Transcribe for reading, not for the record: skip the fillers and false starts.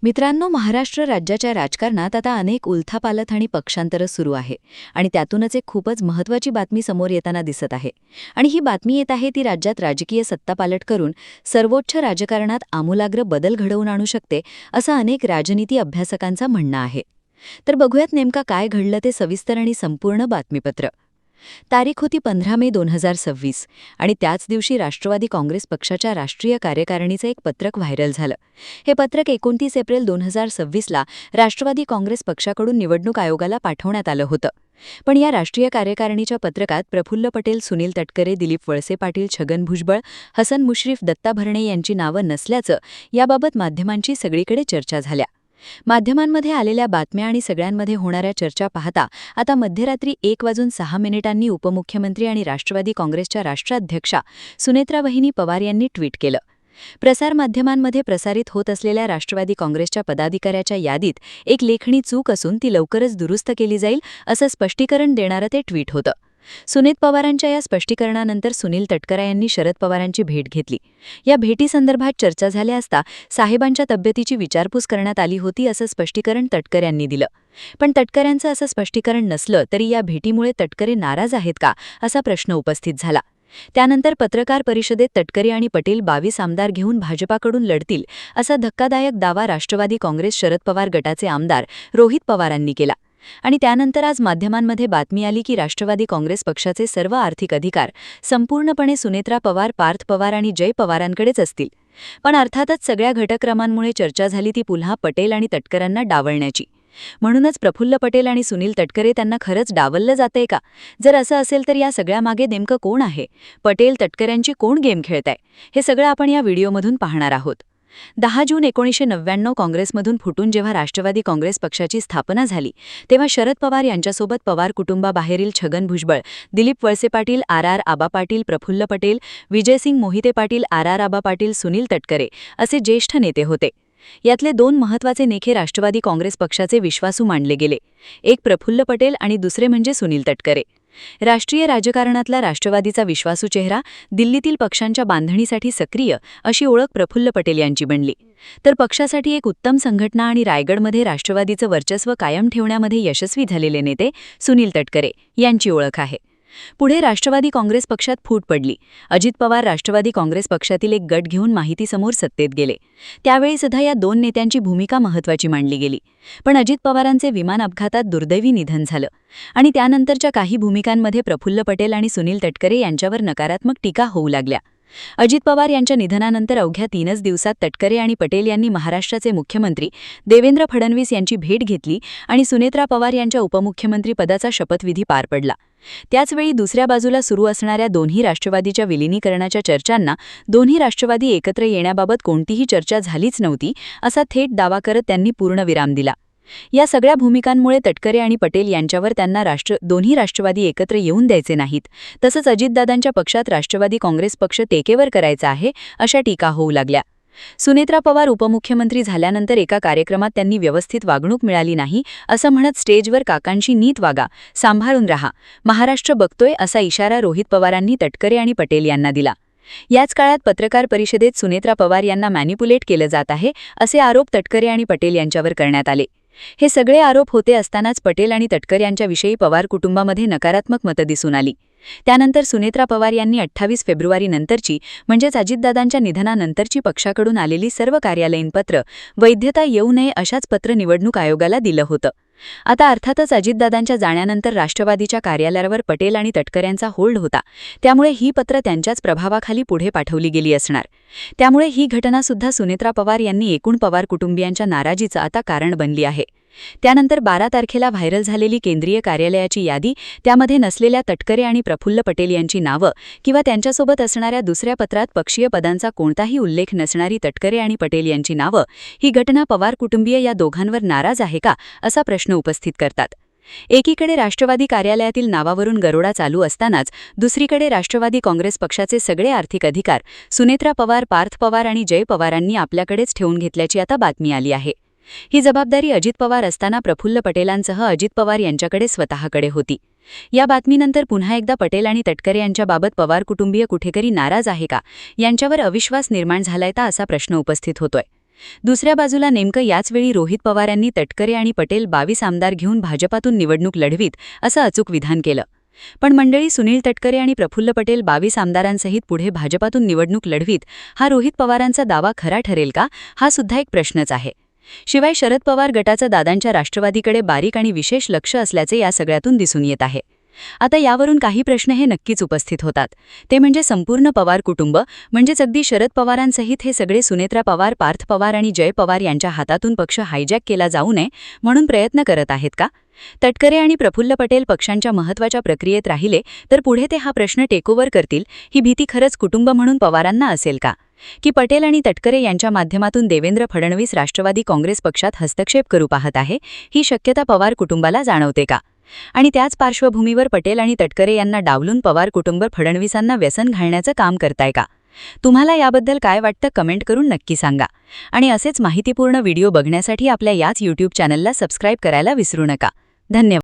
मित्रांनो, महाराष्ट्र राज्याच्या राजकारणात आता अनेक उलथापालथ आणि पक्षांतरं सुरू आहे आणि त्यातूनच एक खूपच महत्त्वाची बातमी समोर येताना दिसत आहे. आणि ही बातमी येत आहे ती राज्यात राजकीय सत्तापालट करून सर्वोच्च राजकारणात आमूलाग्र बदल घडवून आणू शकते, असं अनेक राजनीती अभ्यासकांचं म्हणणं आहे. तर बघूयात नेमका काय घडलं ते सविस्तर आणि संपूर्ण बातमीपत्र. तारीख होती 15 मे 2026 आणि त्याच दिवशी राष्ट्रवादी काँग्रेस पक्षाच्या राष्ट्रीय कार्यकारिणीचं एक पत्रक व्हायरल झालं. हे पत्रक 29 एप्रिल 2026ला राष्ट्रवादी काँग्रेस पक्षाकडून निवडणूक आयोगाला पाठवण्यात आलं होतं. पण या राष्ट्रीय कार्यकारिणीच्या पत्रकात प्रफुल्ल पटेल, सुनील तटकरे, दिलीप वळसे पाटील, छगन भुजबळ, हसन मुश्रीफ, दत्ता भरणे यांची नावं नसल्याचं याबाबत माध्यमांची सगळीकडे चर्चा झाल्या. माध्यमांमध्ये आलेल्या बातम्या आणि सगळ्यांमध्ये होणाऱ्या चर्चा पाहता आता मध्यरात्री 1:06 उपमुख्यमंत्री आणि राष्ट्रवादी काँग्रेसच्या राष्ट्राध्यक्षा सुनेत्रा वहिनी पवार यांनी ट्विट केलं. प्रसारमाध्यमांमध्ये प्रसारित होत असलेल्या राष्ट्रवादी काँग्रेसच्या पदाधिकाऱ्याच्या यादीत एक लेखणी चूक असून ती लवकरच दुरुस्त केली जाईल असं स्पष्टीकरण देणारं ते ट्विट होतं. सुनीत पवारांच्या या स्पष्टीकरणानंतर सुनील तटकरे यांनी शरद पवारांची भेट घेतली. या भेटीसंदर्भात चर्चा झाल्या असता साहेबांच्या तब्येतीची विचारपूस करण्यात आली होती असं स्पष्टीकरण तटकरे यांनी दिलं. पण तटकऱ्यांचं असं स्पष्टीकरण नसलं तरी या भेटीमुळे तटकरे नाराज आहेत का असा प्रश्न उपस्थित झाला. त्यानंतर पत्रकार परिषदेत तटकरे आणि पटेल 22 आमदार घेऊन भाजपाकडून लढतील असा धक्कादायक दावा राष्ट्रवादी काँग्रेस शरद पवार गटाचे आमदार रोहित पवारांनी केला. आणि त्यानंतर आज माध्यमांमध्ये बातमी आली की राष्ट्रवादी काँग्रेस पक्षाचे सर्व आर्थिक अधिकार संपूर्णपणे सुनेत्रा पवार, पार्थ पवार आणि जय पवारांकडेच असतील. पण अर्थातच सगळ्या घटक्रमांमुळे चर्चा झाली ती पुन्हा पटेल आणि तटकरांना डावलण्याची. म्हणूनच प्रफुल्ल पटेल आणि सुनील तटकरे त्यांना खरंच डावललं जातंय का? जर असं असेल तर या सगळ्यामागे नेमकं कोण आहे? पटेल तटकऱ्यांची कोण गेम खेळताय? हे सगळं आपण या व्हिडिओमधून पाहणार आहोत. 10 जून 1999 काँग्रेसमधून फुटून जेव्हा राष्ट्रवादी काँग्रेस पक्षाची स्थापना झाली तेव्हा शरद पवार यांच्यासोबत पवार कुटुंबाबाहेरील छगन भुजबळ, दिलीप वळसे पाटील, आर आबा पाटील, प्रफुल्ल पटेल, विजयसिंग मोहिते पाटील, आर आबा पाटील, सुनील तटकरे असे ज्येष्ठ नेते होते. यातले 2 महत्त्वाचे नेते राष्ट्रवादी काँग्रेस पक्षाचे विश्वासू मानले गेले. एक प्रफुल्ल पटेल आणि दुसरे म्हणजे सुनील तटकरे. राष्ट्रीय राजकारणातला राष्ट्रवादीचा विश्वासू चेहरा, दिल्लीतील पक्षांच्या बांधणीसाठी सक्रिय अशी ओळख प्रफुल्ल पटेल यांची बनली. तर पक्षासाठी एक उत्तम संघटना आणि रायगडमध्ये राष्ट्रवादीचं वर्चस्व कायम ठेवण्यामध्ये यशस्वी झालेले नेते सुनील तटकरे यांची ओळख आहे. पुढे राष्ट्रवादी काँग्रेस पक्षात फूट पडली. अजित पवार राष्ट्रवादी काँग्रेस पक्षातील एक गट घेऊन माहितीसमोर सत्तेत गेले. त्यावेळी सुद्धा या 2 नेत्यांची भूमिका महत्त्वाची मानली गेली. पण अजित पवारांचे विमान अपघातात दुर्दैवी निधन झालं आणि त्यानंतरच्या काही भूमिकांमध्ये प्रफुल्ल पटेल आणि सुनील तटकरे यांच्यावर नकारात्मक टीका होऊ लागल्या. अजित पवार यांच्या निधनानंतर अवघ्या 3च दिवसात तटकरे आणि पटेल यांनी महाराष्ट्राचे मुख्यमंत्री देवेंद्र फडणवीस यांची भेट घेतली आणि सुनेत्रा पवार यांच्या उपमुख्यमंत्री पदाचा शपथविधी पार पडला. त्याचवेळी दुसऱ्या बाजूला सुरू असणाऱ्या दोन्ही राष्ट्रवादीच्या विलिनीकरणाच्या चर्चांना दोन्ही राष्ट्रवादी एकत्र येण्याबाबत कोणतीही चर्चा झालीच नव्हती असा थेट दावा करत त्यांनी पूर्णविराम दिला. या सगळ्या भूमिकांमुळे तटकरे आणि पटेल यांच्यावर त्यांना दोन्ही राष्ट्रवादी एकत्र येऊन द्यायचे नाहीत, तसंच अजितदादांच्या पक्षात राष्ट्रवादी काँग्रेस पक्ष टेकेवर करायचा आहे अशा टीका होऊ लागल्या. सुनेत्रा पवार उपमुख्यमंत्री झाल्यानंतर एका कार्यक्रमात त्यांनी व्यवस्थित वागणूक मिळाली नाही असं म्हणत स्टेजवर काकांशी नीट वागा, सांभाळून राहा, महाराष्ट्र बघतोय असा इशारा रोहित पवारांनी तटकरे आणि पटेल यांना दिला. याच काळात पत्रकार परिषदेत सुनेत्रा पवार यांना मॅनिप्युलेट केलं जात आहे असे आरोप तटकरे आणि पटेल यांच्यावर करण्यात आले. हे सगळे आरोप होते असतानाच पटेल आणि तटकरे यांच्याविषयी पवार कुटुंबामध्ये नकारात्मक मतं दिसून आली. त्यानंतर सुनेत्रा पवार यांनी 28 फेब्रुवारी नंतरची म्हणजेच अजितदादांच्या निधनानंतरची पक्षाकडून आलेली सर्व कार्यालयीन पत्र वैधता येऊ नये अशाच पत्र निवडणूक आयोगाला दिलं होतं. आता अर्थातच अजितदादांच्या जाण्यानंतर राष्ट्रवादीच्या कार्यालयावर पटेल आणि तटकऱ्यांचा होल्ड होता, त्यामुळे ही पत्र त्यांच्याच प्रभावाखाली पुढे पाठवली गेली असणार. त्यामुळे ही घटनासुद्धा सुनेत्रा पवार यांनी एकूण पवार कुटुंबियांच्या नाराजीचं आता कारण बनली आहे. त्यानंतर 12 तारखेला व्हायरल झालेली केंद्रीय कार्यालयाची यादी, त्यामध्ये नसलेल्या तटकरे आणि प्रफुल्ल पटेल यांची नावं किंवा त्यांच्यासोबत असणाऱ्या दुसऱ्या पत्रात पक्षीय पदांचा कोणताही उल्लेख नसणारी तटकरे आणि पटेल यांची नावं, ही घटना पवार कुटुंबीय या दोघांवर नाराज आहे का असा प्रश्न उपस्थित करतात. एकीकडे राष्ट्रवादी कार्यालयातील नावावरून गरोडा चालू असतानाच दुसरीकडे राष्ट्रवादी काँग्रेस पक्षाचे सगळे आर्थिक अधिकार सुनेत्रा पवार, पार्थ पवार आणि जय पवारांनी आपल्याकडेच ठेवून घेतल्याची आता बातमी आली आहे. ही जबाबदारी अजित पवार असताना प्रफुल्ल पटेलांसह अजित पवार यांच्याकडे स्वतःकडे होती. या बातमीनंतर पुन्हा एकदा पटेल आणि तटकरे यांच्याबाबत पवार कुटुंबीय कुठेतरी नाराज आहे का, यांच्यावर अविश्वास निर्माण झालाय का असा प्रश्न उपस्थित होतोय. दुसऱ्या बाजूला नेमकं याच वेळी रोहित पवार यांनी तटकरे आणि पटेल 22 आमदार घेऊन भाजपातून निवडणूक लढवीत असं अचूक विधान केलं. पण मंडळी, सुनील तटकरे आणि प्रफुल्ल पटेल 22 आमदारांसहित पुढे भाजपातून निवडणूक लढवीत हा रोहित पवारांचा दावा खरा ठरेल का, हा सुद्धा एक प्रश्नच आहे. शिवाय शरद पवार गटाचं दादांच्या राष्ट्रवादीकडे बारीक आणि विशेष लक्ष असल्याचे या सगळ्यातून दिसून येत आहे. आता यावरून काही प्रश्न हे नक्कीच उपस्थित होतात. ते म्हणजे संपूर्ण पवार कुटुंब, म्हणजेच अगदी शरद पवारांसहित हे सगळे सुनेत्रा पवार, पार्थ पवार आणि जय पवार यांच्या हातातून पक्ष हायजॅक केला जाऊ नये म्हणून प्रयत्न करत आहेत का? तटकरे आणि प्रफुल्ल पटेल पक्षांच्या महत्त्वाच्या प्रक्रियेत राहिले तर पुढे ते हा प्रश्न टेकओव्हर करतील, ही भीती खरंच कुटुंब म्हणून पवारांना असेल का? की पटेल आणि तटकरे यांच्या माध्यमातून देवेंद्र फडणवीस राष्ट्रवादी काँग्रेस पक्षात हस्तक्षेप करू पाहत आहे, ही शक्यता पवार कुटुंबाला जाणवते का? आणि त्याच पार्श्वभूमीवर पटेल आणि तटकरे यांना डावलून पवार कुटुंब फडणवीसांना व्यसन घालण्याचं काम करताय का? तुम्हाला याबद्दल काय वाटतं कमेंट करून नक्की सांगा. आणि असेच माहितीपूर्ण व्हिडिओ बघण्यासाठी आपल्या याच YouTube चॅनलला सबस्क्राईब करायला विसरू नका. धन्यवाद.